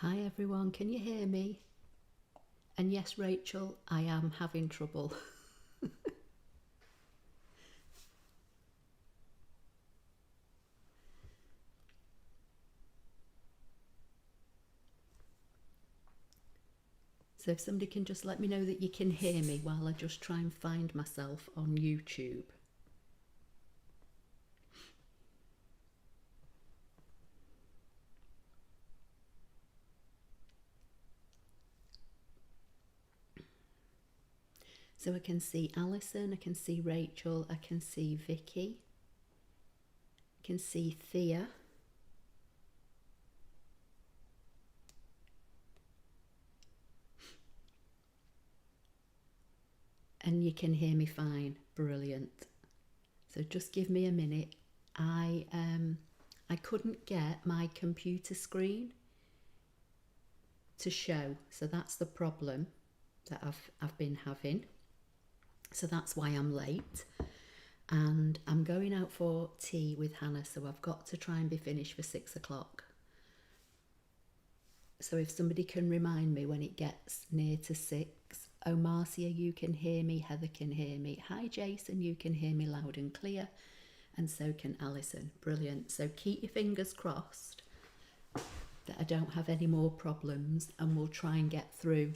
Hi everyone, can you hear me? And yes, Rachel, I am having trouble. So if somebody can just let me know that you can hear me while I just try and find myself on YouTube. So I can see Alison, I can see Rachel, I can see Vicky, I can see Thea. And you can hear me fine. Brilliant. So just give me a minute. I couldn't get my computer screen to show, so that's the problem that I've been having. So that's why I'm late. And I'm going out for tea with Hannah, so I've got to try and be finished for 6 o'clock. So if somebody can remind me when it gets near to 6. Oh, Marcia, you can hear me. Heather can hear me. Hi, Jason, you can hear me loud and clear. And so can Alison. Brilliant. So keep your fingers crossed that I don't have any more problems, and we'll try and get through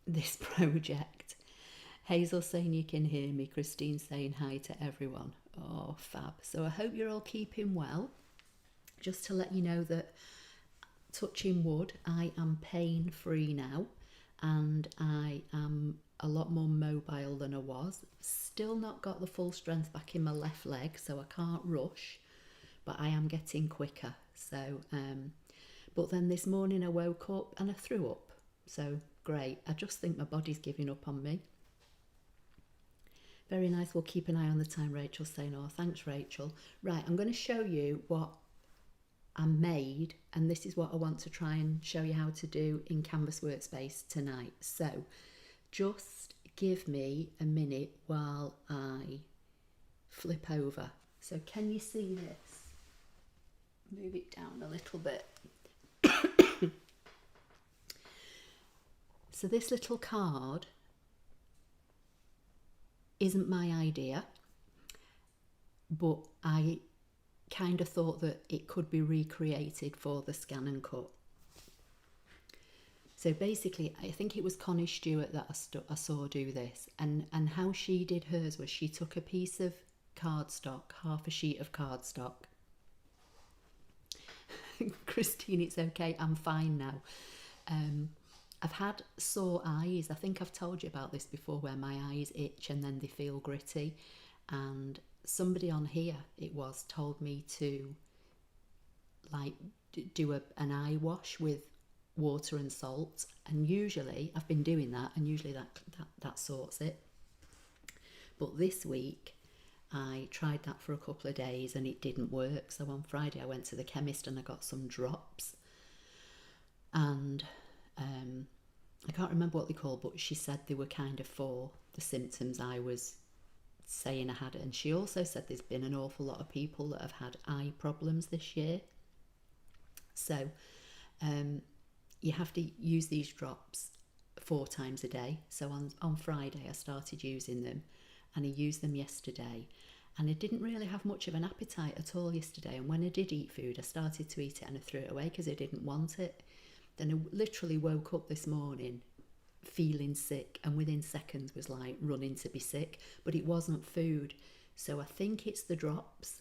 this project. Hazel saying you can hear me. Christine saying hi to everyone. Oh, fab. So I hope you're all keeping well. Just to let you know that, touching wood, I am pain free now, and I am a lot more mobile than I was. Still not got the full strength back in my left leg, so I can't rush, but I am getting quicker. So but then this morning I woke up and I threw up, so great. I just think my body's giving up on me. Very nice. We'll keep an eye on the time, Rachel saying. Oh, thanks, Rachel. Right, I'm going to show you what I made, and this is what I want to try and show you how to do in Canvas Workspace tonight. So just give me a minute while I flip over. So can you see this? Move it down a little bit. So this little card isn't my idea, but I kind of thought that it could be recreated for the ScanNCut. So basically, I think it was Connie Stewart that I saw do this, and how she did hers was she took a piece of cardstock, half a sheet of cardstock. Christine, it's okay, I'm fine now. I've had sore eyes. I think I've told you about this before, where my eyes itch and then they feel gritty. And somebody on here, it was, told me to like do an eye wash with water and salt. And usually I've been doing that, and usually that sorts it. But this week I tried that for a couple of days and it didn't work. So on Friday I went to the chemist and I got some drops. And I can't remember what they called, but she said they were kind of for the symptoms I was saying I had. And she also said there's been an awful lot of people that have had eye problems this year. So you have to use these drops 4 times a day. So on Friday I started using them, and I used them yesterday. And I didn't really have much of an appetite at all yesterday. And when I did eat food, I started to eat it and I threw it away because I didn't want it. Then I literally woke up this morning feeling sick, and within seconds was like running to be sick, but it wasn't food. So I think it's the drops,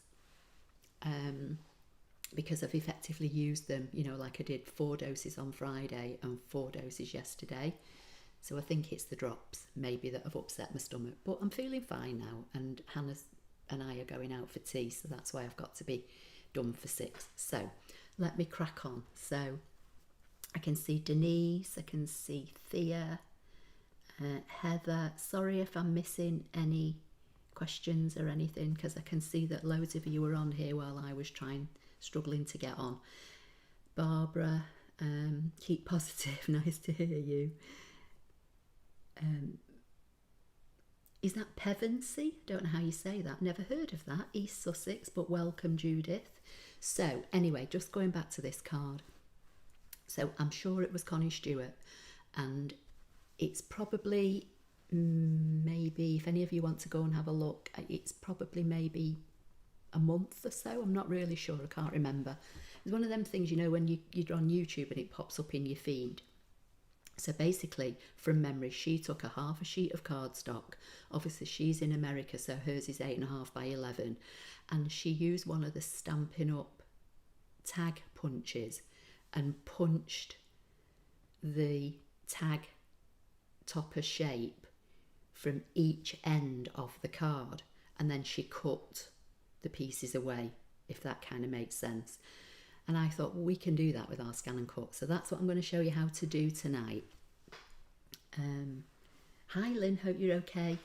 because I've effectively used them, you know, like I did 4 doses on Friday and 4 doses yesterday. So I think it's the drops maybe that have upset my stomach, but I'm feeling fine now, and Hannah and I are going out for tea, so that's why I've got to be done for 6. So let me crack on. So I can see Denise, I can see Thea, Heather. Sorry if I'm missing any questions or anything, because I can see that loads of you were on here while I was struggling to get on. Barbara, keep positive, nice to hear you. Is that Pevensey? Don't know how you say that, never heard of that. East Sussex, but welcome, Judith. So anyway, just going back to this card. So I'm sure it was Connie Stewart, and it's probably maybe, if any of you want to go and have a look, it's probably maybe a month or so. I'm not really sure, I can't remember. It's one of them things, you know, when you're on YouTube and it pops up in your feed. So basically, from memory, she took a half a sheet of cardstock. Obviously, she's in America, so hers is 8.5 by 11. And she used one of the Stampin' Up tag punches and punched the tag topper shape from each end of the card. And then she cut the pieces away, if that kind of makes sense. And I thought, well, we can do that with our ScanNCut. So that's what I'm going to show you how to do tonight. Hi Lynn, hope you're okay.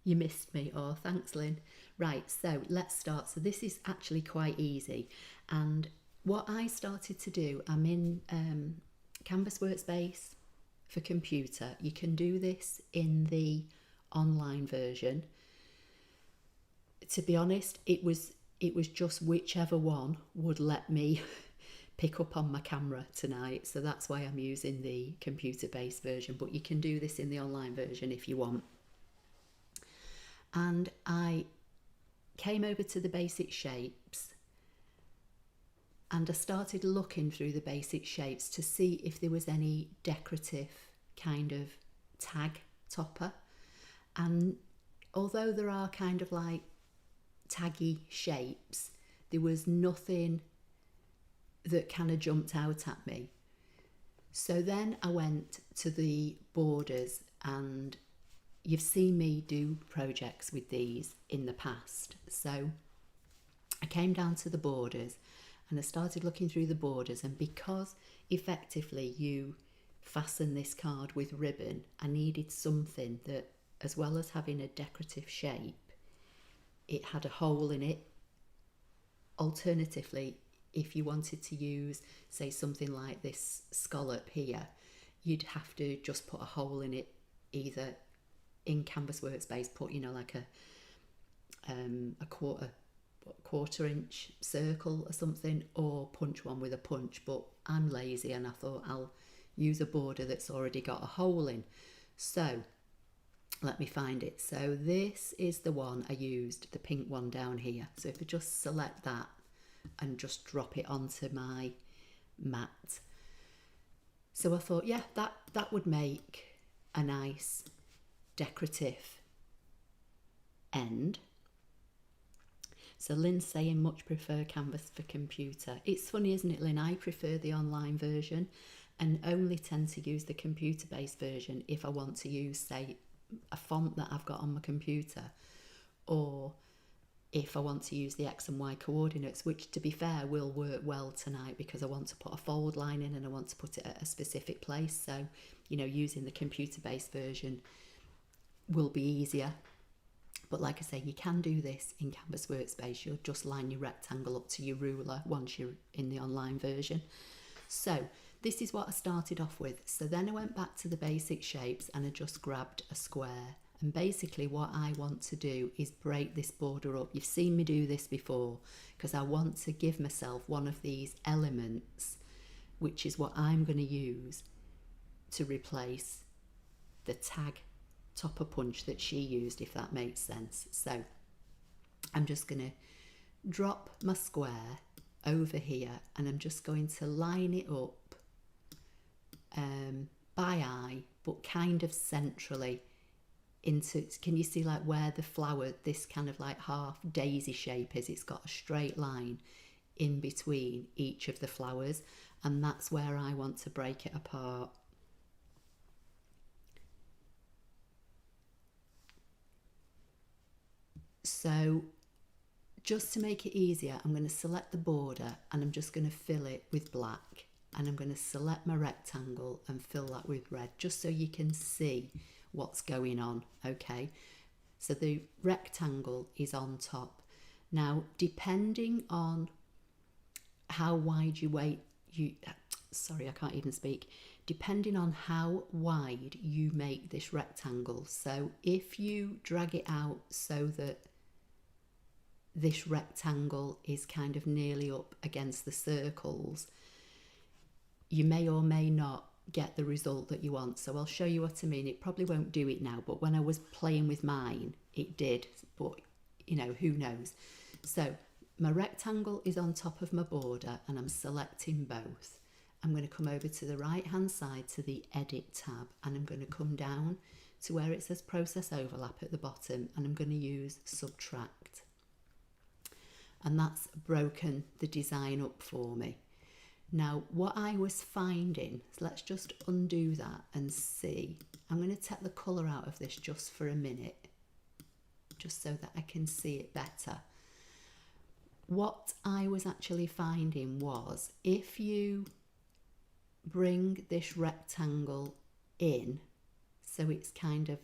You missed me. Oh, thanks Lynn. Right, so let's start. So this is actually quite easy. And what I started to do, I'm in Canvas Workspace for computer. You can do this in the online version. To be honest, it was just whichever one would let me pick up on my camera tonight, so that's why I'm using the computer-based version, but you can do this in the online version if you want. And I came over to the basic shapes and I started looking through the basic shapes to see if there was any decorative kind of tag topper. And although there are kind of like taggy shapes, there was nothing that kind of jumped out at me. So then I went to the borders, and you've seen me do projects with these in the past. So I came down to the borders and I started looking through the borders, and because effectively you fasten this card with ribbon, I needed something that, as well as having a decorative shape, it had a hole in it. Alternatively, if you wanted to use, say, something like this scallop here, you'd have to just put a hole in it, either in Canvas Workspace, put, you know, like a quarter inch circle or something, or punch one with a punch. But I'm lazy and I thought I'll use a border that's already got a hole in. So let me find it. So this is the one I used, the pink one down here. So if I just select that and just drop it onto my mat. So I thought, yeah, that would make a nice decorative end. So Lynn's saying much prefer Canvas for computer. It's funny, isn't it, Lynn? I prefer the online version and only tend to use the computer-based version if I want to use, say, a font that I've got on my computer, or if I want to use the X and Y coordinates, which to be fair will work well tonight because I want to put a fold line in and I want to put it at a specific place. So, you know, using the computer-based version will be easier. But like I say, you can do this in Canvas Workspace. You'll just line your rectangle up to your ruler once you're in the online version. So this is what I started off with. So then I went back to the basic shapes and I just grabbed a square. And basically what I want to do is break this border up. You've seen me do this before, because I want to give myself one of these elements, which is what I'm going to use to replace the tag topper punch that she used, if that makes sense. So I'm just going to drop my square over here and I'm just going to line it up by eye, but kind of centrally into, can you see like where the flower, this kind of like half daisy shape is? It's got a straight line in between each of the flowers, and that's where I want to break it apart. So just to make it easier, I'm going to select the border and I'm just going to fill it with black, and I'm going to select my rectangle and fill that with red, just so you can see what's going on. Okay, so the rectangle is on top. Now, depending on how wide sorry, I can't even speak. Depending on how wide you make this rectangle, so if you drag it out so that this rectangle is kind of nearly up against the circles, you may or may not get the result that you want. So I'll show you what I mean. It probably won't do it now, but when I was playing with mine, it did. But, you know, who knows? So my rectangle is on top of my border and I'm selecting both. I'm going to come over to the right hand side to the Edit tab, and I'm going to come down to where it says Process Overlap at the bottom, and I'm going to use Subtract. And that's broken the design up for me. Now, what I was finding, so let's just undo that and see. I'm going to take the colour out of this just for a minute, just so that I can see it better. What I was actually finding was, if you bring this rectangle in, so it's kind of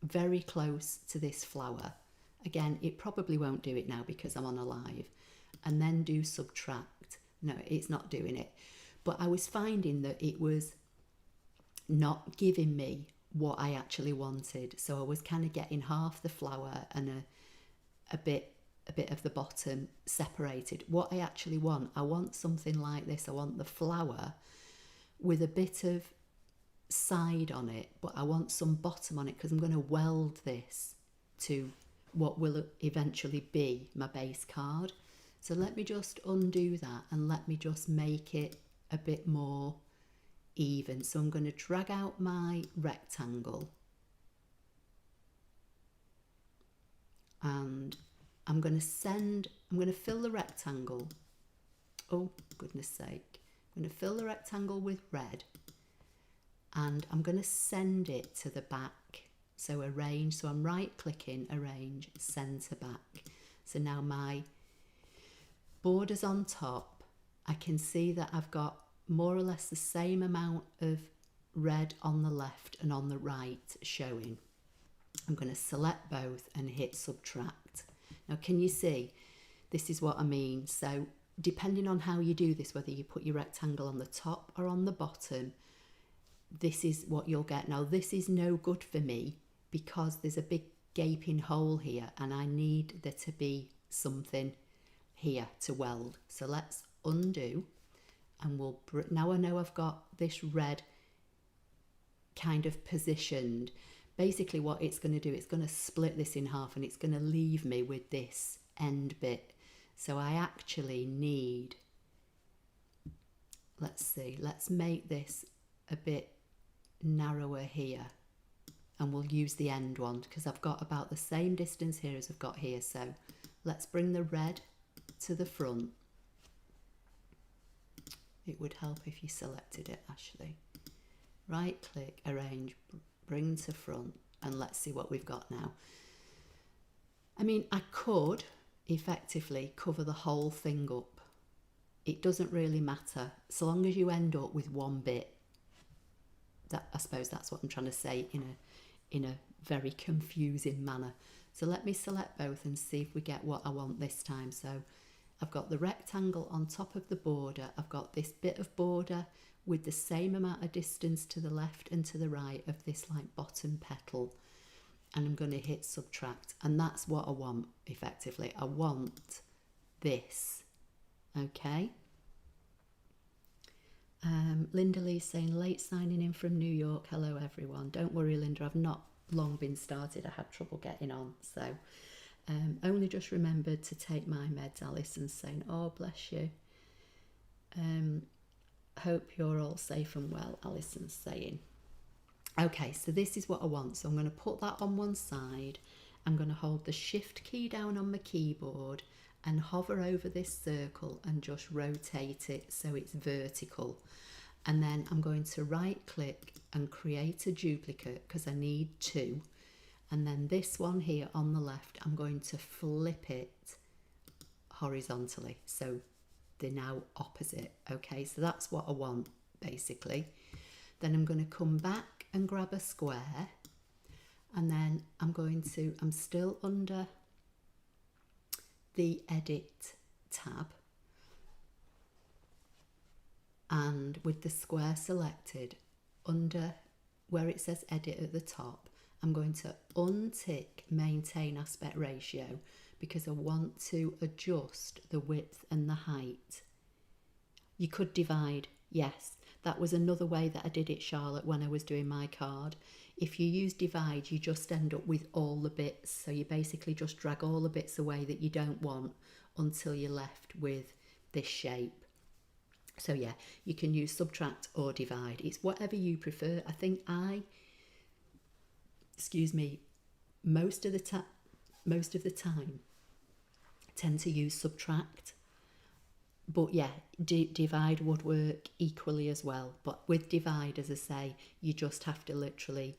very close to this flower. Again, it probably won't do it now because I'm on a live. And then do Subtract. No, it's not doing it. But I was finding that it was not giving me what I actually wanted. So I was kind of getting half the flower and a bit of the bottom separated. What I actually want, I want something like this. I want the flower with a bit of side on it, but I want some bottom on it because I'm going to weld this to what will eventually be my base card. So let me just undo that and let me just make it a bit more even. So I'm going to drag out my rectangle and I'm going to fill the rectangle. Oh, goodness sake. I'm going to fill the rectangle with red and I'm going to send it to the back. So arrange, so I'm right clicking, arrange, send to back. So now my border's on top. I can see that I've got more or less the same amount of red on the left and on the right showing. I'm going to select both and hit Subtract. Now can you see, this is what I mean. So depending on how you do this, whether you put your rectangle on the top or on the bottom, this is what you'll get. Now this is no good for me because there's a big gaping hole here and I need there to be something here to weld. So let's undo and now I know I've got this red kind of positioned. Basically what it's going to do, it's going to split this in half and it's going to leave me with this end bit. So I actually need, let's see, let's make this a bit narrower here and we'll use the end one because I've got about the same distance here as I've got here. So let's bring the red to the front. It would help if you selected it, Ashley. Right click, arrange, bring to front, and let's see what we've got now. I mean, I could effectively cover the whole thing up. It doesn't really matter so long as you end up with one bit. That, I suppose that's what I'm trying to say in a very confusing manner. So let me select both and see if we get what I want this time. So I've got the rectangle on top of the border. I've got this bit of border with the same amount of distance to the left and to the right of this like bottom petal. And I'm going to hit Subtract. And that's what I want effectively. I want this. Okay. Linda Lee's saying, late signing in from New York. Hello, everyone. Don't worry, Linda. I've not long been started. I had trouble getting on. So only just remembered to take my meds, Alison's saying. Oh, bless you. Hope you're all safe and well, Alison's saying. Okay, so this is what I want. So I'm going to put that on one side. I'm going to hold the Shift key down on my keyboard and hover over this circle and just rotate it so it's vertical. And then I'm going to right click and create a duplicate because I need two. And then this one here on the left, I'm going to flip it horizontally. So they're now opposite. Okay, so that's what I want basically. Then I'm going to come back and grab a square. And then I'm still under the Edit tab. And with the square selected, under where it says Edit at the top, I'm going to untick maintain aspect ratio because I want to adjust the width and the height. You could divide, yes. That was another way that I did it, Charlotte, when I was doing my card. If you use divide, you just end up with all the bits. So you basically just drag all the bits away that you don't want until you're left with this shape. So yeah, you can use subtract or divide. It's whatever you prefer. I think most of the time tend to use subtract. But yeah, divide would work equally as well. But with divide, as I say, you just have to literally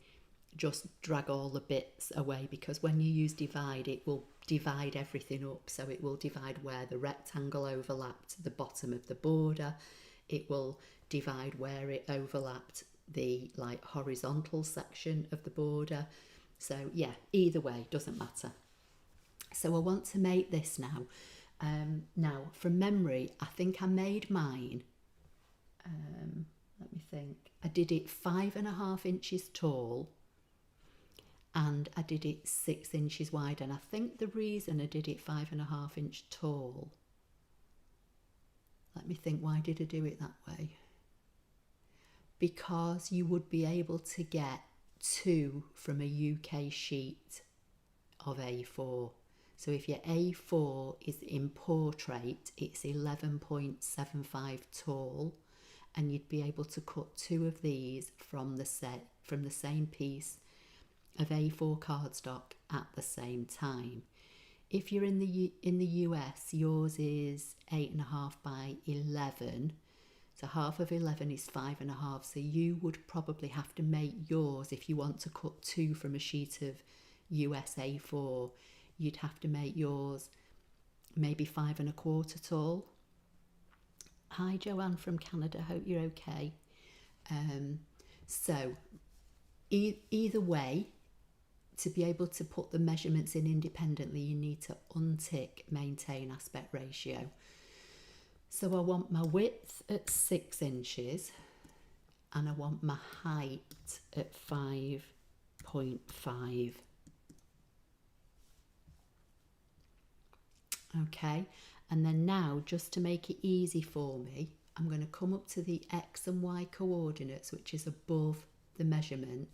just drag all the bits away, because when you use divide, it will divide everything up. So it will divide where the rectangle overlapped the bottom of the border. It will divide where it overlapped the like horizontal section of the border. So yeah, either way, doesn't matter. So I want to make this now. Now, from memory, I think I made mine, let me think, I did it 5.5 inches tall and I did it 6 inches wide, and I think the reason I did it 5.5 inch tall, let me think, why did I do it that way? Because you would be able to get 2 from a UK sheet of A4. So if your A4 is in portrait, it's 11.75 tall, and you'd be able to cut 2 of these from the same piece of A4 cardstock at the same time. If you're in the US, yours is 8.5 by 11. So half of 11 is 5.5. So you would probably have to make yours, if you want to cut 2 from a sheet of US A4, you'd have to make yours maybe 5.25 tall. Hi Joanne from Canada, hope you're okay. So either way, to be able to put the measurements in independently, you need to untick maintain aspect ratio. So I want my width at 6 inches and I want my height at 5.5. Okay, and then now, just to make it easy for me, I'm going to come up to the X and Y coordinates, which is above the measurement,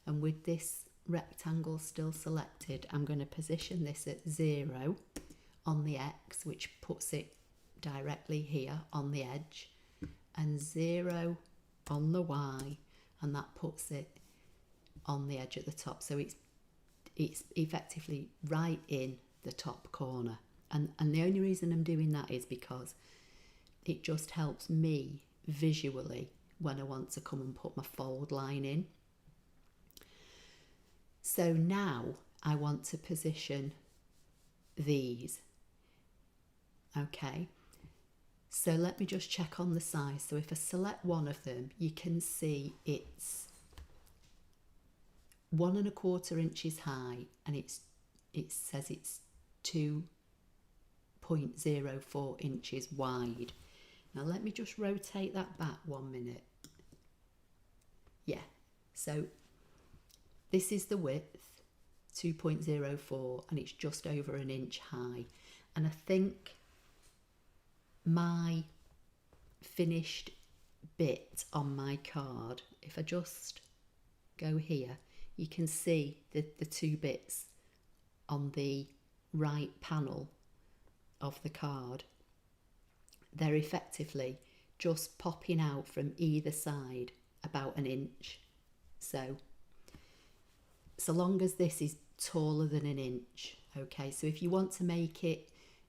and with this rectangle still selected, I'm going to position this at 0 on the X, which puts it directly here on the edge, and 0 on the Y, and that puts it on the edge at the top. So it's effectively right in the top corner. And the only reason I'm doing that is because it just helps me visually when I want to come and put my fold line in. So now I want to position these. Okay, so let me just check on the size. So if I select one of them, you can see it's 1.25 inches high, and it says it's 2.04 inches wide. Now let me just rotate that back 1 minute. Yeah, so this is the width, 2.04, and it's just over an inch high. And I think my finished bit on my card, if I just go here, you can see the 2 bits on the right panel of the card. They're effectively just popping out from either side about an inch. So long as this is taller than an inch, okay, so if you want to make it,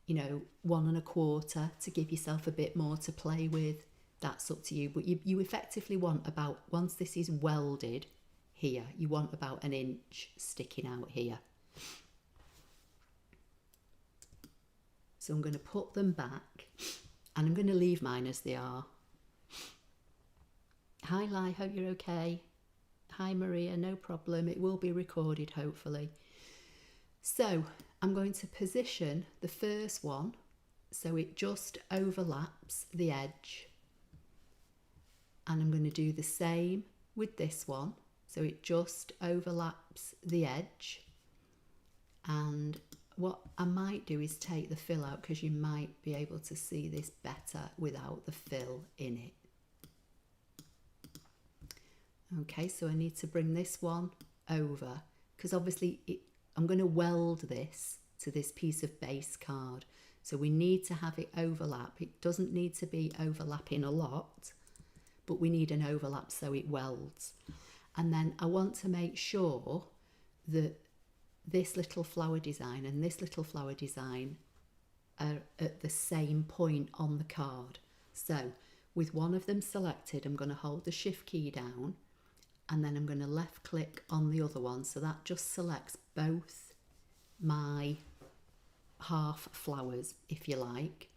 1.25 to give yourself a bit more to play with, that's up to you. But you effectively want about, once this is welded here, you want about an inch sticking out here. So I'm going to put them back, and I'm going to leave mine as they are. Hi Lai, hope you're okay. Hi Maria, no problem, it will be recorded hopefully. So I'm going to position the first one so it just overlaps the edge, and I'm going to do the same with this one. So it just overlaps the edge. And what I might do is take the fill out, because you might be able to see this better without the fill in it. Okay, so I need to bring this one over, because obviously I'm going to weld this to this piece of base card. So we need to have it overlap. It doesn't need to be overlapping a lot, but we need an overlap so it welds. And then I want to make sure that this little flower design and this little flower design are at the same point on the card. So with one of them selected, I'm going to hold the shift key down, and then I'm going to left click on the other one. So that just selects both my half flowers, if you like.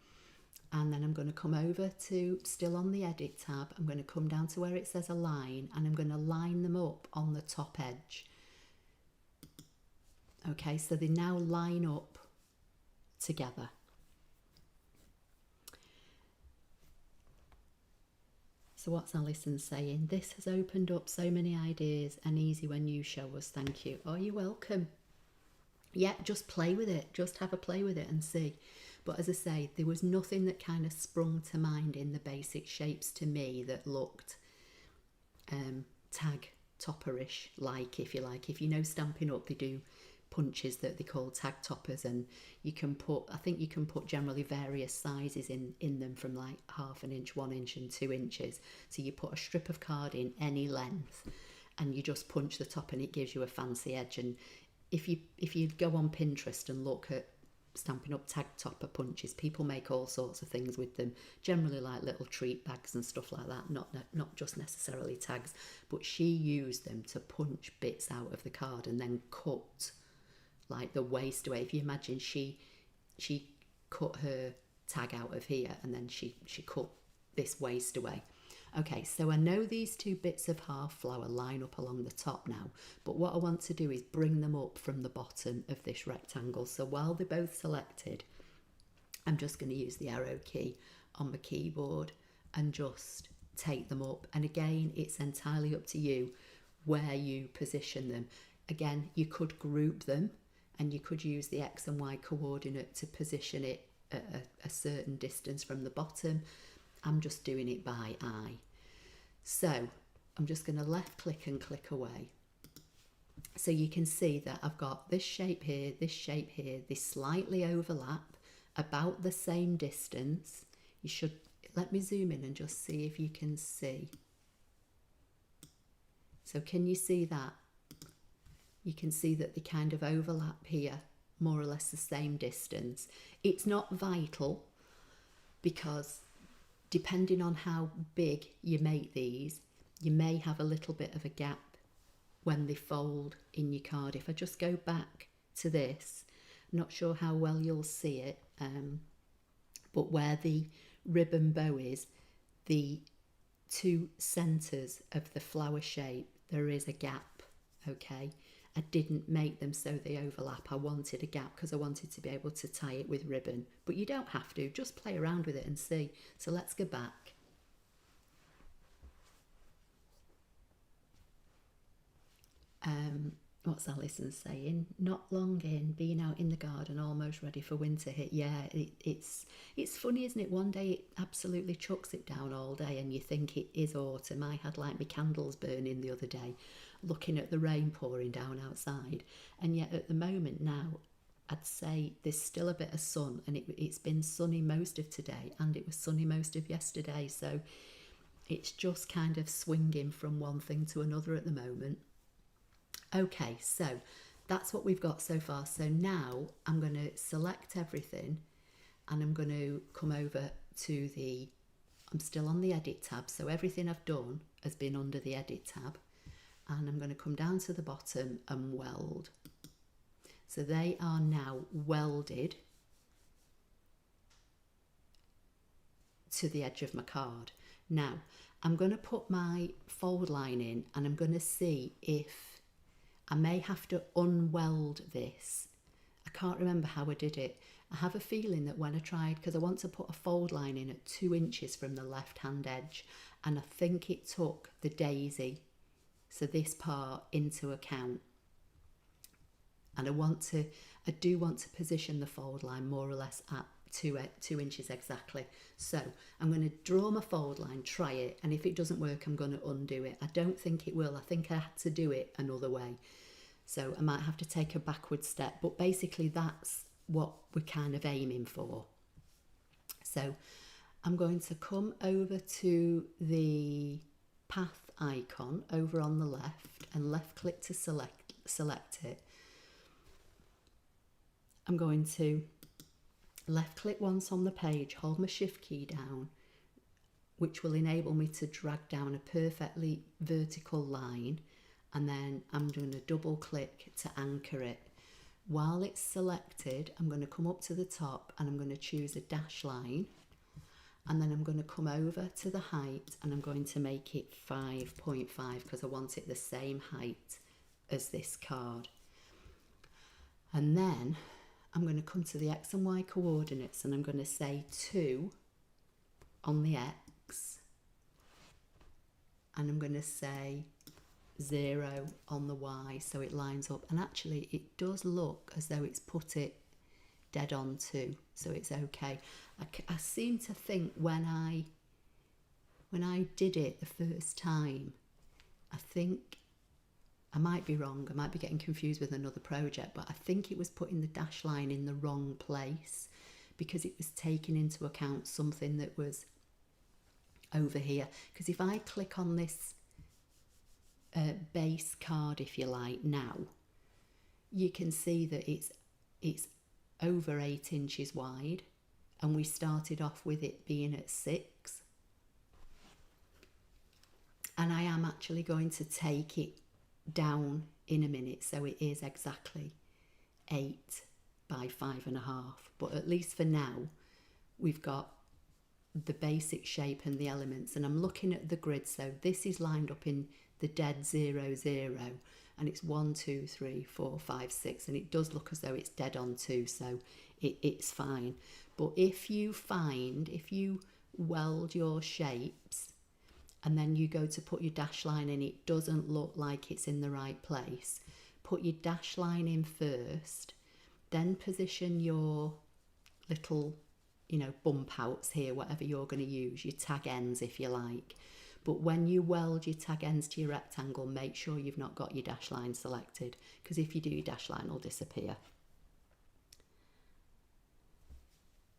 And then I'm going to come over to, still on the edit tab, I'm going to come down to where it says align, and I'm going to line them up on the top edge. Okay, so they now line up together. So what's Alison saying? This has opened up so many ideas and easy when you show us. Thank you. Oh, you're welcome. Yeah, just play with it. Just have a play with it and see. But as I say, there was nothing that kind of sprung to mind in the basic shapes to me that looked tag topperish, like, if you like. If you know Stampin' Up, they do punches that they call tag toppers, and you can put, I think you can put generally various sizes in them, from like 1/2 inch, 1 inch and 2 inches. So you put a strip of card in any length and you just punch the top and it gives you a fancy edge. And if you go on Pinterest and look at Stampin' Up tag topper punches, people make all sorts of things with them, generally like little treat bags and stuff like that, not just necessarily tags. But she used them to punch bits out of the card and then cut like the waist away. If you imagine, she cut her tag out of here and then she cut this waist away. Okay, so I know these two bits of half flower line up along the top now, but what I want to do is bring them up from the bottom of this rectangle. So while they're both selected, I'm just going to use the arrow key on my keyboard and just take them up. And again, it's entirely up to you where you position them. Again, you could group them, and you could use the X and Y coordinate to position it at a certain distance from the bottom. I'm just doing it by eye. So I'm just going to left click and click away. So you can see that I've got this shape here, they slightly overlap, about the same distance. You should, let me zoom in and just see if you can see. So can you see that? You can see that they kind of overlap here, more or less the same distance. It's not vital, because depending on how big you make these, you may have a little bit of a gap when they fold in your card. If I just go back to this, I'm not sure how well you'll see it, but where the ribbon bow is, the two centres of the flower shape, there is a gap, okay? I didn't make them so they overlap. I wanted a gap because I wanted to be able to tie it with ribbon. But you don't have to, just play around with it and see. So let's go back. What's Alison saying? Not long in, being out in the garden, almost ready for winter hit. Yeah, it's funny, isn't it? One day it absolutely chucks it down all day and you think it is autumn. I had like my candles burning the other day, looking at the rain pouring down outside, and yet at the moment now I'd say there's still a bit of sun, and it's been sunny most of today and it was sunny most of yesterday. So it's just kind of swinging from one thing to another at the moment. Okay, so that's what we've got so far. So now I'm going to select everything and I'm going to come over to I'm still on the edit tab, so everything I've done has been under the edit tab, and I'm going to come down to the bottom and weld. So they are now welded to the edge of my card. Now I'm going to put my fold line in and I'm going to see if I may have to unweld this. I can't remember how I did it. I have a feeling that when I tried, because I want to put a fold line in at 2 inches from the left hand edge, and I think it took the daisy so this part into account. And I do want to position the fold line more or less at 2 inches exactly. So I'm going to draw my fold line, try it, and if it doesn't work, I'm going to undo it. I don't think it will. I think I had to do it another way. So I might have to take a backward step, but basically that's what we're kind of aiming for. So I'm going to come over to the path icon over on the left and left click to select it. I'm going to left click once on the page, hold my shift key down, which will enable me to drag down a perfectly vertical line, and then I'm going to double click to anchor it. While it's selected, I'm going to come up to the top and I'm going to choose a dash line, and then I'm going to come over to the height and I'm going to make it 5.5 because I want it the same height as this card. And then I'm going to come to the X and Y coordinates and I'm going to say 2 on the X, and I'm going to say 0 on the Y, so it lines up. And actually it does look as though it's put it dead on 2, so it's okay. I seem to think when I did it the first time, I think, I might be wrong, I might be getting confused with another project, but I think it was putting the dash line in the wrong place because it was taking into account something that was over here. Because if I click on this base card, if you like, now, you can see that it's over 8 inches wide, and we started off with it being at 6. And I am actually going to take it down in a minute, so it is exactly 8 by 5.5. But at least for now, we've got the basic shape and the elements, and I'm looking at the grid. So this is lined up in the dead 0, 0, and it's 1, 2, 3, 4, 5, 6, and it does look as though it's dead on 2, so it's fine. But if you weld your shapes and then you go to put your dash line in, it doesn't look like it's in the right place, put your dash line in first, then position your little, bump outs here, whatever you're going to use, your tag ends if you like. But when you weld your tag ends to your rectangle, make sure you've not got your dash line selected, because if you do, your dash line will disappear.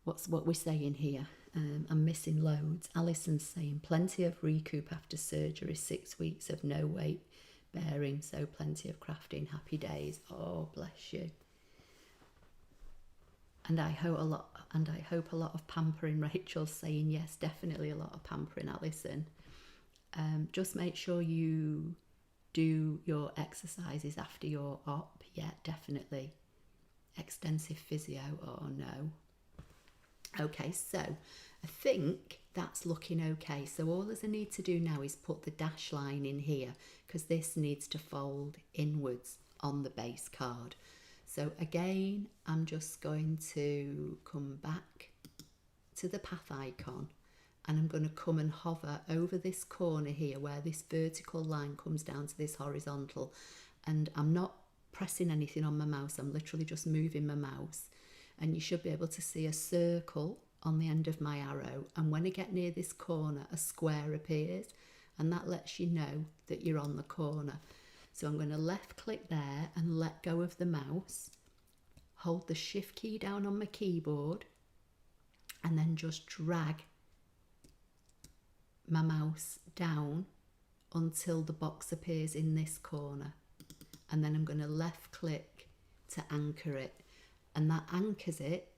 What we're saying here, I'm missing loads. Alison's saying plenty of recoup after surgery, 6 weeks of no weight bearing, so plenty of crafting, happy days. Oh, bless you. And I hope a lot of pampering. Rachel's saying yes, definitely a lot of pampering, Alison. Just make sure you do your exercises after your op. Yeah, definitely. Extensive physio, oh no. Okay, so I think that's looking okay. So all I need to do now is put the dash line in here, because this needs to fold inwards on the base card. So again, I'm just going to come back to the path icon, and I'm going to come and hover over this corner here where this vertical line comes down to this horizontal, and I'm not pressing anything on my mouse, I'm literally just moving my mouse, and you should be able to see a circle on the end of my arrow, and when I get near this corner a square appears, and that lets you know that you're on the corner. So I'm going to left click there and let go of the mouse, hold the shift key down on my keyboard, and then just drag my mouse down until the box appears in this corner, and then I'm going to left click to anchor it, and that anchors it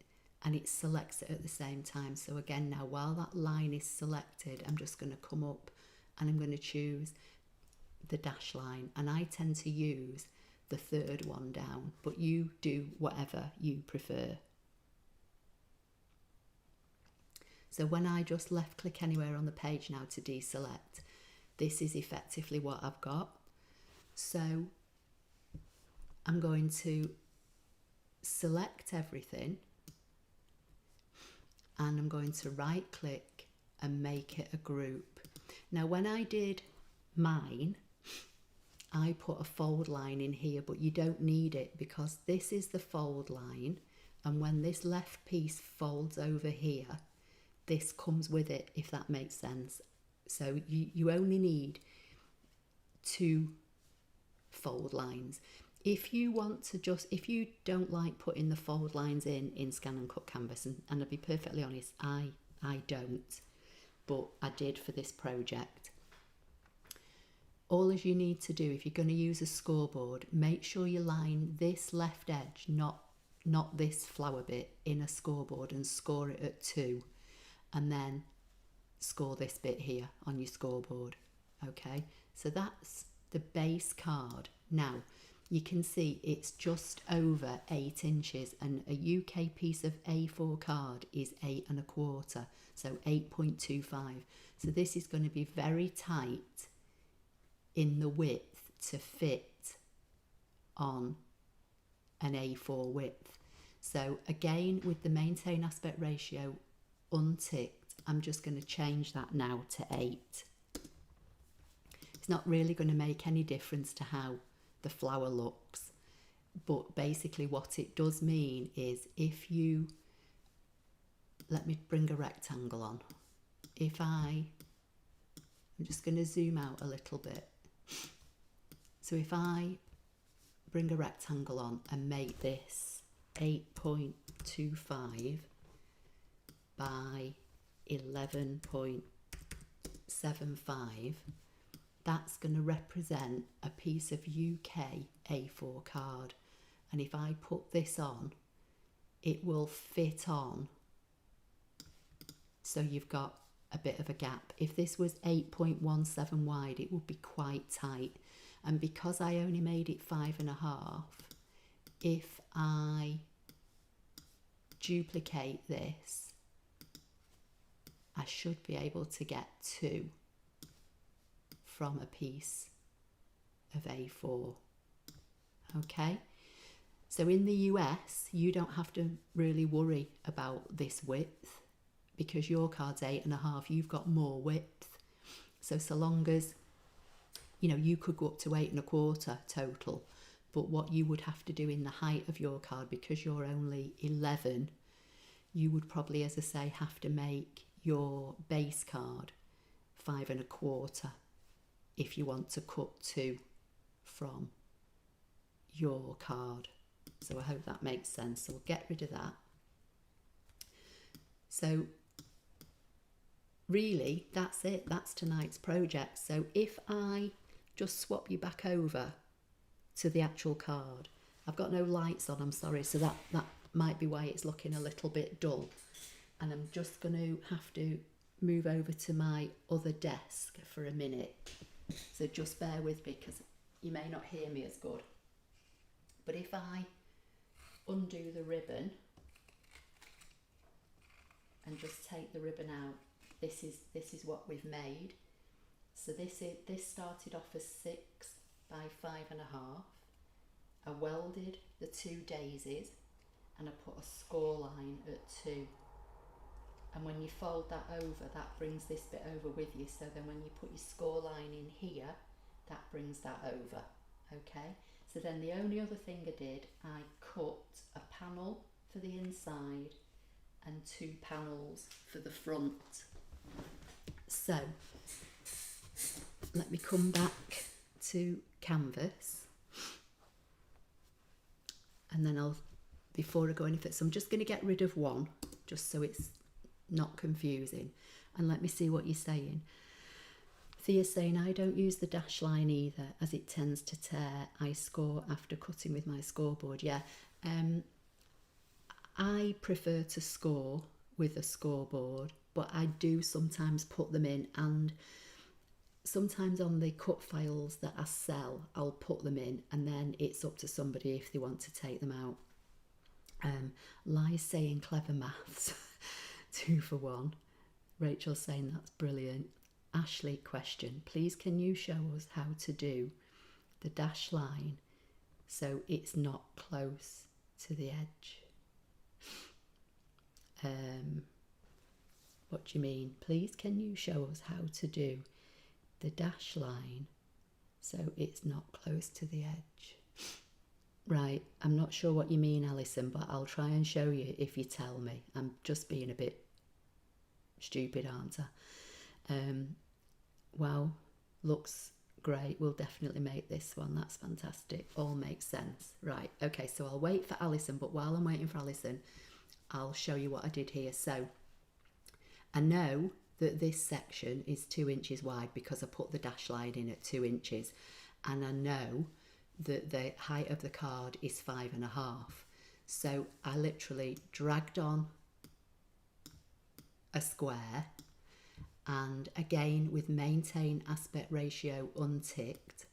and it selects it at the same time. So again, now while that line is selected, I'm just going to come up and I'm going to choose the dash line, and I tend to use the third one down, but you do whatever you prefer. So when I just left click anywhere on the page now to deselect, this is effectively what I've got. So I'm going to select everything, and I'm going to right click and make it a group. Now when I did mine, I put a fold line in here, but you don't need it because this is the fold line, and when this left piece folds over here, this comes with it, if that makes sense. So you only need 2 fold lines. If you want to if you don't like putting the fold lines in ScanNCut Canvas, and I'll be perfectly honest, I don't, but I did for this project. All as you need to do, if you're going to use a scoreboard, make sure you line this left edge, not this flower bit, in a scoreboard and score it at 2, and then score this bit here on your scoreboard. Okay, so that's the base card. Now you can see it's just over 8 inches, and a UK piece of A4 card is 8 1/4, so 8.25. So this is going to be very tight in the width to fit on an A4 width. So again, with the maintain aspect ratio unticked, I'm just going to change that now to 8. It's not really going to make any difference to how the flower looks, but basically what it does mean is, if you, let me bring a rectangle on, I'm just going to zoom out a little bit. So if I bring a rectangle on and make this 8.25 by 11.75, that's going to represent a piece of UK A4 card. And if I put this on, it will fit on. So you've got a bit of a gap. If this was 8.17 wide, it would be quite tight. And because I only made it 5.5, if I duplicate this, I should be able to get 2 from a piece of A4. Okay, so in the US, you don't have to really worry about this width because your card's 8.5, you've got more width. So long as, you know, you could go up to 8 1/4 total, but what you would have to do in the height of your card, because you're only 11, you would probably, as I say, have to make your base card 5 1/4 if you want to cut 2 from your card. So I hope that makes sense. So we'll get rid of that. So really, that's it. That's tonight's project. So if I just swap you back over to the actual card, I've got no lights on, I'm sorry, so that might be why it's looking a little bit dull. And I'm just going to have to move over to my other desk for a minute. So just bear with me because you may not hear me as good. But if I undo the ribbon and just take the ribbon out, this is what we've made. So this started off as 6 by 5.5. I welded the 2 daisies and I put a score line at 2. And when you fold that over, that brings this bit over with you. So then when you put your score line in here, that brings that over. Okay, so then the only other thing I did, I cut a panel for the inside and 2 panels for the front. So let me come back to canvas, and then before I go any further, so I'm just going to get rid of one just so it's not confusing, and let me see what you're saying. Thea's saying, I don't use the dash line either as it tends to tear. I score after cutting with my scoreboard. Yeah, I prefer to score with a scoreboard, but I do sometimes put them in, and sometimes on the cut files that I sell, I'll put them in, and then it's up to somebody if they want to take them out. Lies saying clever maths, 2 for 1. Rachel saying that's brilliant. Ashley, question, please can you show us how to do the dash line so it's not close to the edge? What do you mean? Please can you show us how to do the dash line so it's not close to the edge. Right, I'm not sure what you mean, Alison, but I'll try and show you if you tell me. I'm just being a bit stupid, aren't I? Wow, looks great. We'll definitely make this one. That's fantastic. All makes sense. Right, okay, so I'll wait for Alison, but while I'm waiting for Alison, I'll show you what I did here. So I know that this section is 2 inches wide because I put the dash line in at 2 inches, and I know that the height of the card is 5.5. So I literally dragged on a square, and again with maintain aspect ratio unticked,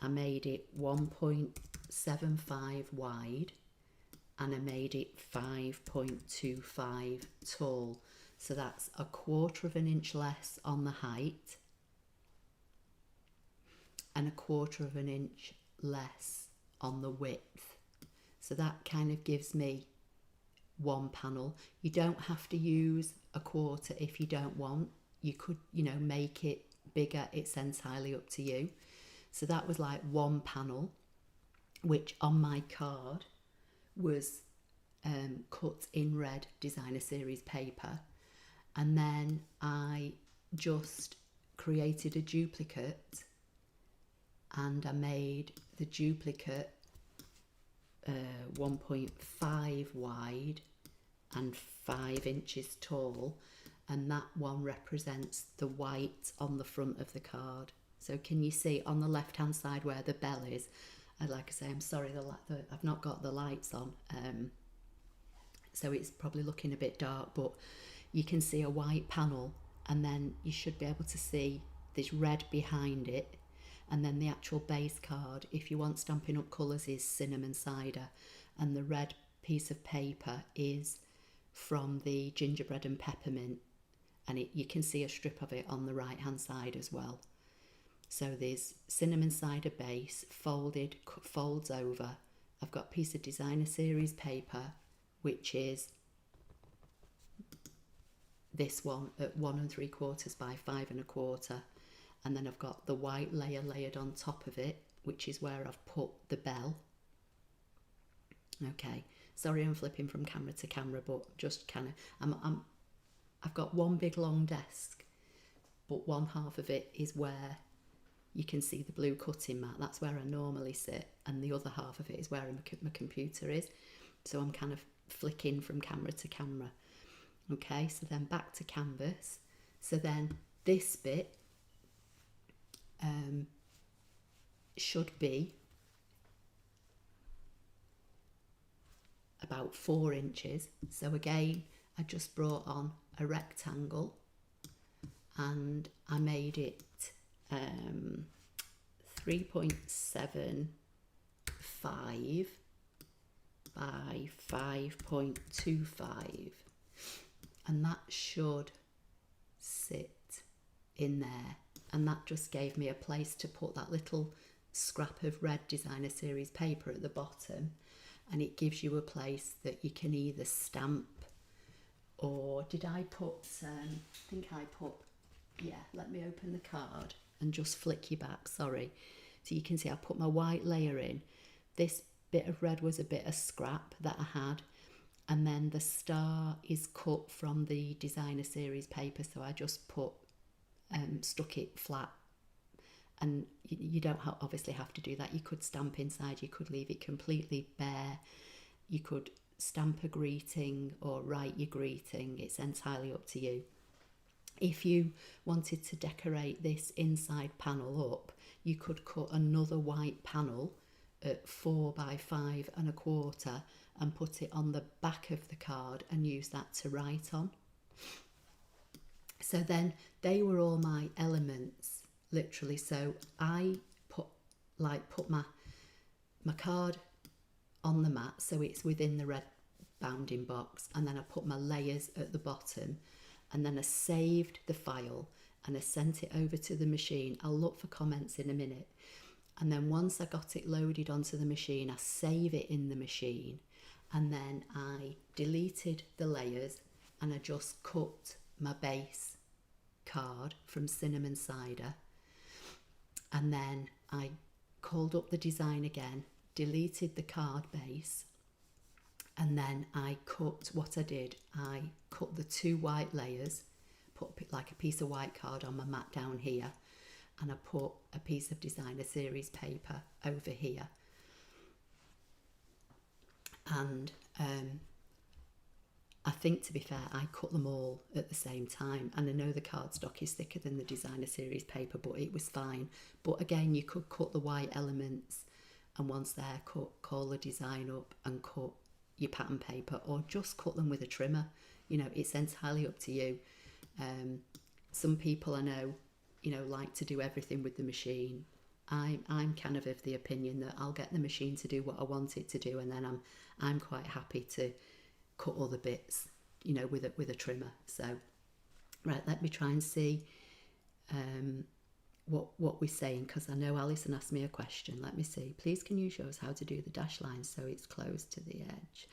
I made it 1.75 wide and I made it 5.25 tall. So that's 1/4 inch less on the height and 1/4 inch less on the width. So that kind of gives me one panel. You don't have to use 1/4 if you don't want. You could, make it bigger. It's entirely up to you. So that was like one panel, which on my card was cut in red designer series paper. And then I just created a duplicate, and I made the duplicate 1.5 wide and 5 inches tall, and that one represents the white on the front of the card. So can you see on the left hand side where the bell is? I'd like to say, I'm sorry, I've not got the lights on, so it's probably looking a bit dark, but you can see a white panel, and then you should be able to see this red behind it, and then the actual base card, if you want Stampin' Up colours, is cinnamon cider, and the red piece of paper is from the gingerbread and peppermint, and you can see a strip of it on the right hand side as well. So there's cinnamon cider base, folded, folds over. I've got a piece of designer series paper, which is this one at 1 3/4 by 5 1/4, and then I've got the white layer layered on top of it, which is where I've put the bell. Okay, sorry I'm flipping from camera to camera, but just kind of I've got one big long desk, but one half of it is where you can see the blue cutting mat. That's where I normally sit, and the other half of it is where my computer is. So I'm kind of flicking from camera to camera. Okay, so then back to canvas. So then this bit should be about 4 inches. So again, I just brought on a rectangle and I made it 3.75 by 5.25, and that should sit in there, and that just gave me a place to put that little scrap of red designer series paper at the bottom, and it gives you a place that you can either stamp, or did I put I think I put, yeah, let me open the card and just flick you back, sorry. So you can see I put my white layer in. This bit of red was a bit of scrap that I had, and then the star is cut from the designer series paper, so I just put stuck it flat, and you don't obviously have to do that. You could stamp inside, you could leave it completely bare, you could stamp a greeting or write your greeting. It's entirely up to you. If you wanted to decorate this inside panel up, you could cut another white panel at 4 by 5 1/4 and put it on the back of the card and use that to write on. So then they were all my elements, literally. So I put my card on the mat, so it's within the red bounding box, and then I put my layers at the bottom, and then I saved the file and I sent it over to the machine. I'll look for comments in a minute. And then once I got it loaded onto the machine, I save it in the machine, and then I deleted the layers and I just cut my base card from cinnamon cider, and then I called up the design again, deleted the card base, and then I cut, what I did, I cut the 2 white layers, put like a piece of white card on my mat down here, and I put a piece of designer series paper over here. And I think, to be fair, I cut them all at the same time, and I know the cardstock is thicker than the designer series paper, but it was fine. But again, you could cut the white elements, and once they're cut, call the design up and cut your pattern paper, or just cut them with a trimmer. You know, it's entirely up to you. Some people I know, you know, like to do everything with the machine. I'm kind of the opinion that I'll get the machine to do what I want it to do, and then I'm quite happy to cut other bits, you know, with a trimmer. So right, let me try and see what we're saying, because I know Alison asked me a question. Let me see. Please can you show us how to do the dash line so it's close to the edge?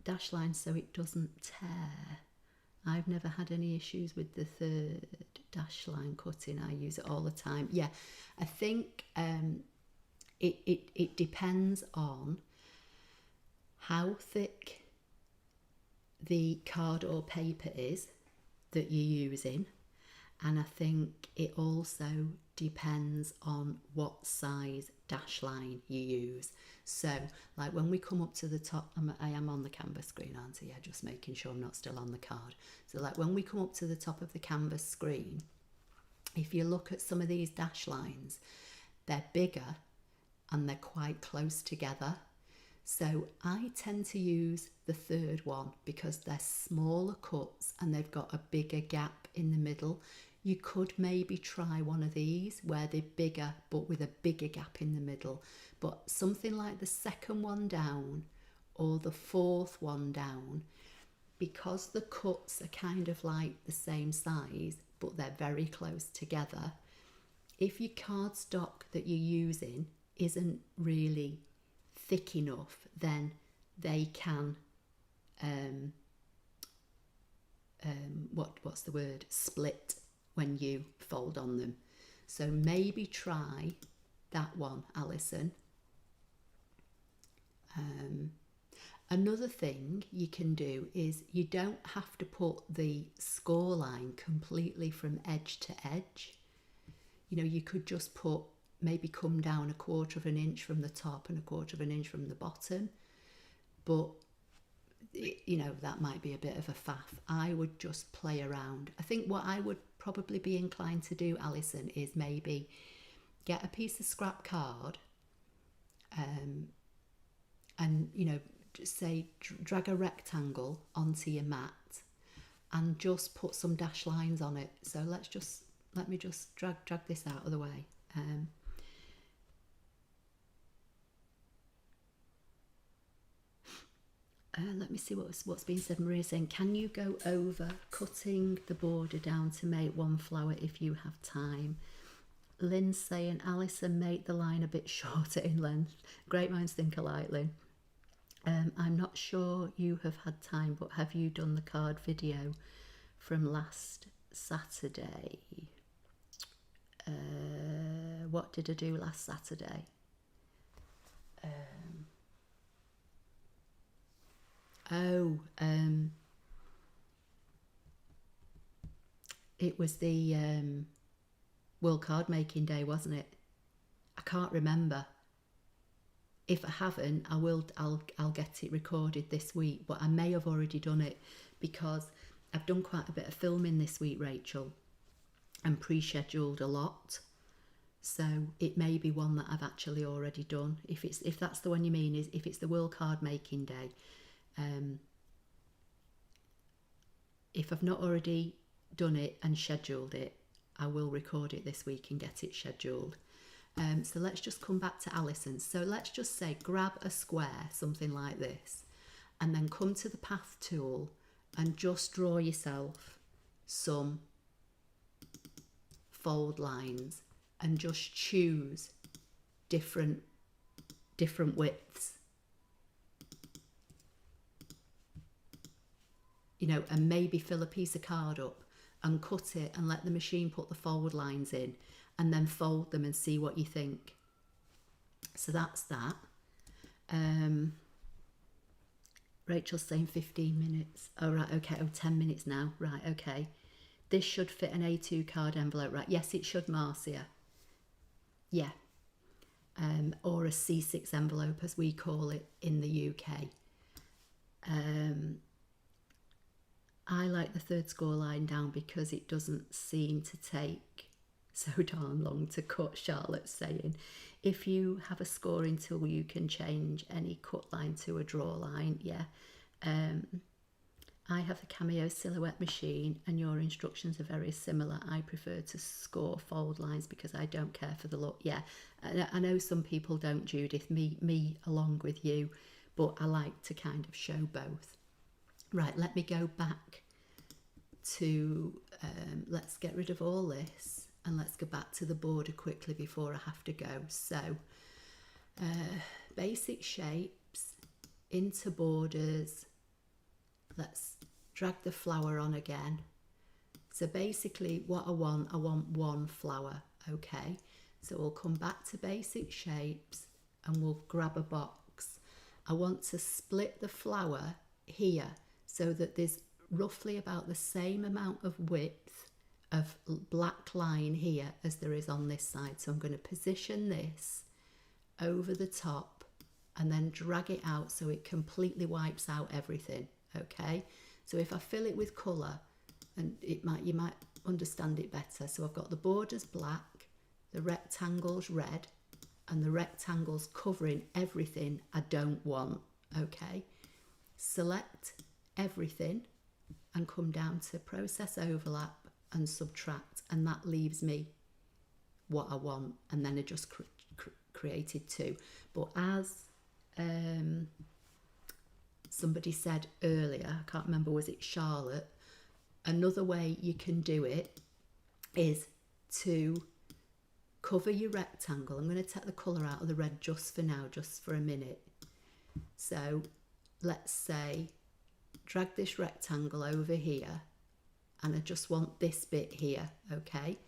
Dash line so it doesn't tear. I've never had any issues with the third dash line cutting. I use it all the time. Yeah, I think it depends on how thick the card or paper is that you're using, and I think it also depends on what size dash line you use. So like when we come up to the top, I am on the canvas screen, aren't I? Yeah, just making sure I'm not still on the card. So like when we come up to the top of the canvas screen, if you look at some of these dash lines, they're bigger and they're quite close together. So I tend to use the third one because they're smaller cuts and they've got a bigger gap in the middle. You could maybe try one of these where they're bigger but with a bigger gap in the middle. But something like the second one down or the fourth one down, because the cuts are kind of like the same size but they're very close together, if your cardstock that you're using isn't really thick enough, then they can what's the word, split when you fold on them. So maybe try that one, Alison. Another thing you can do is you don't have to put the score line completely from edge to edge. You know, you could just put, maybe come down 1/4 of an inch from the top and 1/4 of an inch from the bottom. But, you know, that might be a bit of a faff. I would just play around. I think what I would probably be inclined to do, Alison, is maybe get a piece of scrap card and, you know, just say drag a rectangle onto your mat and just put some dash lines on it. So let me just drag this out of the way. Let me see what's been said. Maria's saying, can you go over cutting the border down to make one flower if you have time? Lynn's saying, Alison, make the line a bit shorter in length. Great minds think alike, Lynn. I'm not sure you have had time, but have you done the card video from last Saturday? What did I do last Saturday? It was the World Card Making Day, wasn't it? I can't remember. If I haven't, I'll get it recorded this week, but I may have already done it because I've done quite a bit of filming this week, Rachel, and pre-scheduled a lot. So it may be one that I've actually already done. If that's the one you mean, is if it's the World Card Making Day. If I've not already done it and scheduled it, I will record it this week and get it scheduled. So let's just come back to Alison. So let's just say grab a square, something like this, and then come to the path tool and just draw yourself some fold lines and just choose different widths. You know, and maybe fill a piece of card up and cut it and let the machine put the forward lines in, and then fold them and see what you think. So that's that. Rachel's saying 15 minutes. Oh, right, okay. Oh, 10 minutes now. Right, okay. This should fit an A2 card envelope, right? Yes, it should, Marcia. Yeah. Or a C6 envelope, as we call it in the UK. I like the third score line down because it doesn't seem to take so darn long to cut, Charlotte's saying. If you have a scoring tool, you can change any cut line to a draw line. Yeah. I have a Cameo silhouette machine and your instructions are very similar. I prefer to score fold lines because I don't care for the look. Yeah, I know some people don't, Judith, me along with you, but I like to kind of show both. Right, let me go back to, let's get rid of all this and let's go back to the border quickly before I have to go. So, basic shapes, into borders, let's drag the flower on again. So basically what I want one flower, okay? So we'll come back to basic shapes and we'll grab a box. I want to split the flower here so that there's roughly about the same amount of width of black line here as there is on this side. So I'm going to position this over the top and then drag it out so it completely wipes out everything. Okay, so if I fill it with colour, and you might understand it better. So I've got the borders black, the rectangles red, and the rectangles covering everything I don't want. Okay, select everything and come down to process overlap and subtract, and that leaves me what I want, and then I just created two. But as somebody said earlier, I can't remember, was it Charlotte? Another way you can do it is to cover your rectangle. I'm going to take the colour out of the red just for now, just for a minute. So let's say drag this rectangle over here and I just want this bit here, okay?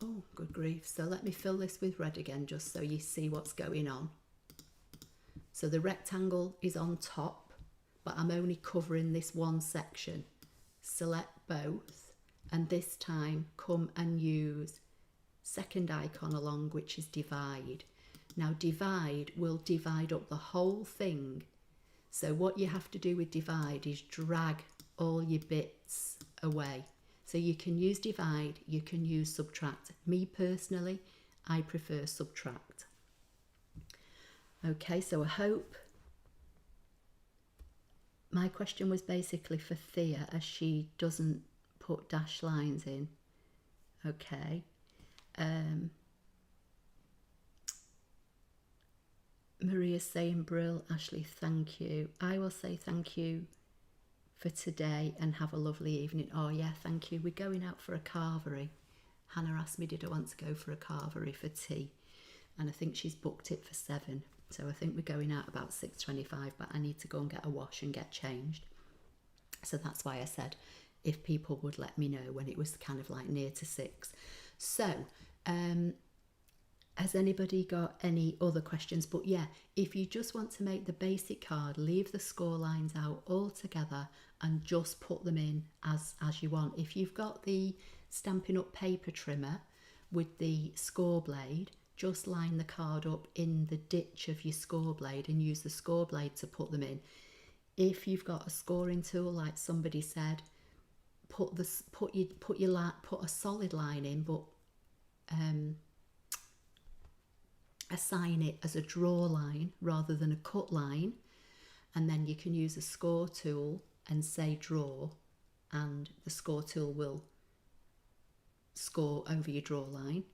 Oh, good grief. So let me fill this with red again, just so you see what's going on. So the rectangle is on top, but I'm only covering this one section. Select both, and this time come and use second icon along, which is divide. Now divide will divide up the whole thing. So what you have to do with divide is drag all your bits away. So you can use divide, you can use subtract. Me personally, I prefer subtract. Okay, so I hope my question was basically for Thea, as she doesn't put dash lines in. Okay. Maria's saying, Brill, Ashley, thank you. I will say thank you for today and have a lovely evening. Oh yeah, thank you. We're going out for a carvery. Hannah asked me, did I want to go for a carvery for tea? And I think she's booked it for 7. So I think we're going out about 6:25, but I need to go and get a wash and get changed. So that's why I said if people would let me know when it was kind of like near to 6. So, has anybody got any other questions? But yeah, if you just want to make the basic card, leave the score lines out altogether and just put them in as you want. If you've got the Stampin' Up paper trimmer with the score blade, just line the card up in the ditch of your score blade and use the score blade to put them in. If you've got a scoring tool, like somebody said, put a solid line in, but assign it as a draw line rather than a cut line, and then you can use a score tool and say draw, and the score tool will score over your draw line.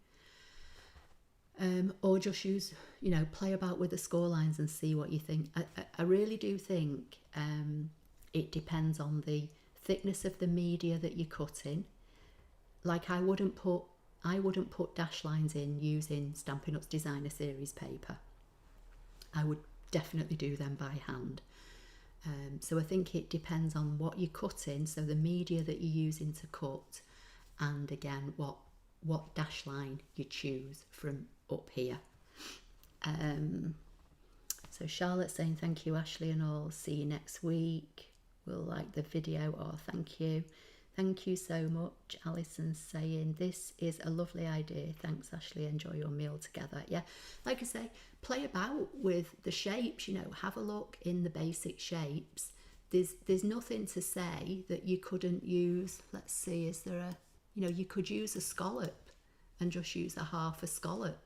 Or just use, play about with the score lines and see what you think. I really do think it depends on the thickness of the media that you're cutting. Like I wouldn't put dash lines in using Stampin' Up's Designer Series paper. I would definitely do them by hand. So I think it depends on what you're cutting, so the media that you're using to cut, and again what dash line you choose from up here. So Charlotte saying thank you Ashley and all, see you next week, we'll like the video. Oh, thank you so much. Alison saying this is a lovely idea, thanks Ashley, enjoy your meal together. Yeah, like I say, play about with the shapes, you know, have a look in the basic shapes. There's nothing to say that you couldn't use, let's see, is there a, you know, you could use a scallop and just use a half a scallop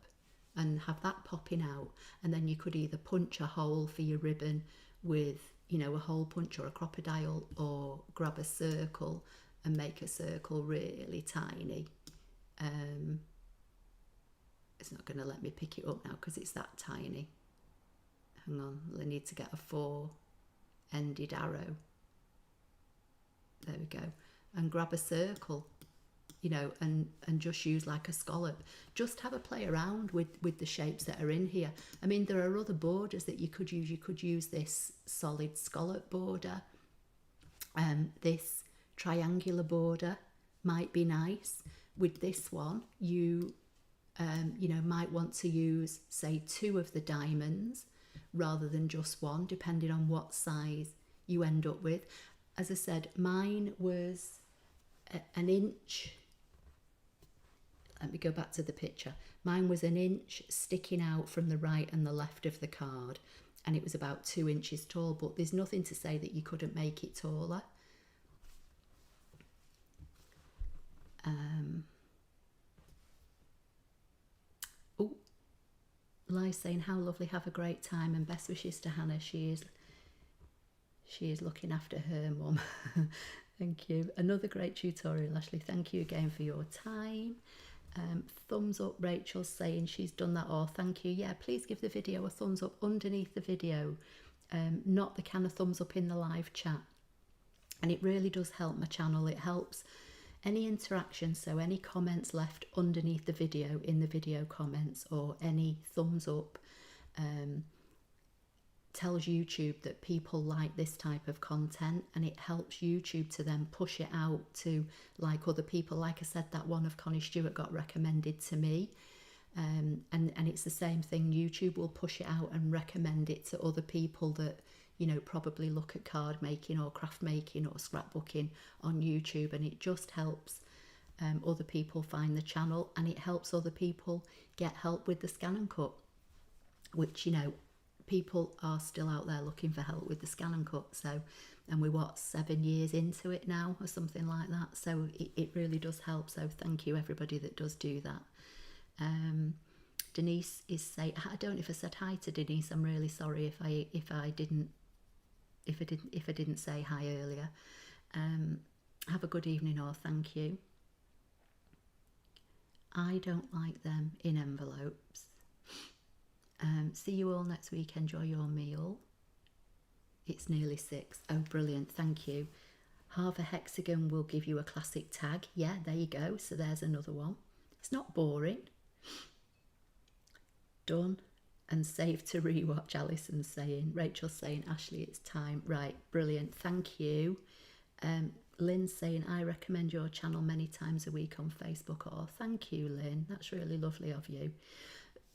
and have that popping out, and then you could either punch a hole for your ribbon with, you know, a hole punch or a crocodile, or grab a circle and make a circle really tiny. It's not going to let me pick it up now because it's that tiny. Hang on, I need to get a 4-ended arrow. There we go. And grab a circle, you know, and just use like a scallop. Just have a play around with the shapes that are in here. I mean, there are other borders that you could use. You could use this solid scallop border. This triangular border might be nice. With this one, you know, might want to use, say, 2 of the diamonds rather than just 1, depending on what size you end up with. As I said, mine was an inch. Let me go back to the picture. Mine was an inch sticking out from the right and the left of the card, and it was about 2 inches tall, but there's nothing to say that you couldn't make it taller. Oh, Lai saying how lovely, have a great time, and best wishes to Hannah. She is looking after her mum. Thank you. Another great tutorial, Ashley. Thank you again for your time. Thumbs up, Rachel saying she's done that. Oh, thank you. Yeah, please give the video a thumbs up underneath the video, not the kind of thumbs up in the live chat. And it really does help my channel. It helps any interaction, so any comments left underneath the video in the video comments, or any thumbs up, tells YouTube that people like this type of content, and it helps YouTube to then push it out to like other people. Like I said, that one of Connie Stewart got recommended to me, and it's the same thing. YouTube will push it out and recommend it to other people that, you know, probably look at card making or craft making or scrapbooking on YouTube, and it just helps other people find the channel, and it helps other people get help with the ScanNCut, which, you know, people are still out there looking for help with the ScanNCut. So, and we're 7 years into it now or something like that, so it really does help. So thank you everybody that does do that. Denise is saying, I don't know if I said hi to Denise. I'm really sorry if I didn't say hi earlier. Have a good evening, or thank you. I don't like them in envelopes. See you all next week. Enjoy your meal. It's nearly 6. Oh, brilliant. Thank you. Half a hexagon will give you a classic tag. Yeah, there you go. So there's another one. It's not boring. Done and save to rewatch, Alison's saying. Rachel's saying, Ashley, it's time. Right, brilliant. Thank you. Lynn's saying, I recommend your channel many times a week on Facebook. Oh, thank you, Lynn. That's really lovely of you.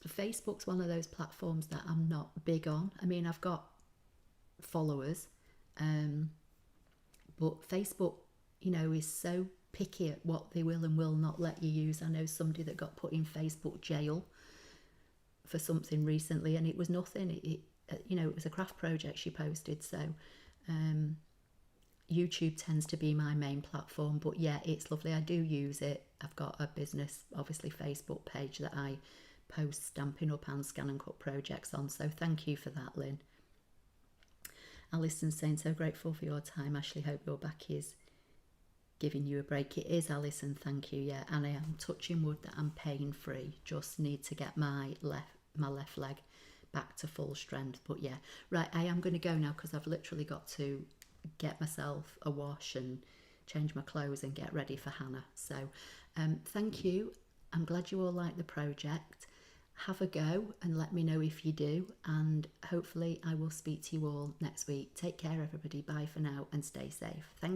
Facebook's one of those platforms that I'm not big on. I mean, I've got followers, but Facebook, you know, is so picky at what they will and will not let you use. I know somebody that got put in Facebook jail for something recently, and it was nothing. You know, it was a craft project she posted. So YouTube tends to be my main platform, but yeah, it's lovely. I do use it. I've got a business, obviously, Facebook page that I post Stampin' Up and ScanNCut projects on, so thank you for that, Lynn. Alison's saying, so grateful for your time, Ashley, hope your back is giving you a break. It is, Alison, thank you. Yeah, and I am touching wood that I'm pain free, just need to get my left leg back to full strength. But yeah, right, I am going to go now because I've literally got to get myself a wash and change my clothes and get ready for Hannah. So thank you. I'm glad you all like the project. have a go and let me know if you do, and hopefully I will speak to you all next week. Take care everybody, bye for now and stay safe. Thank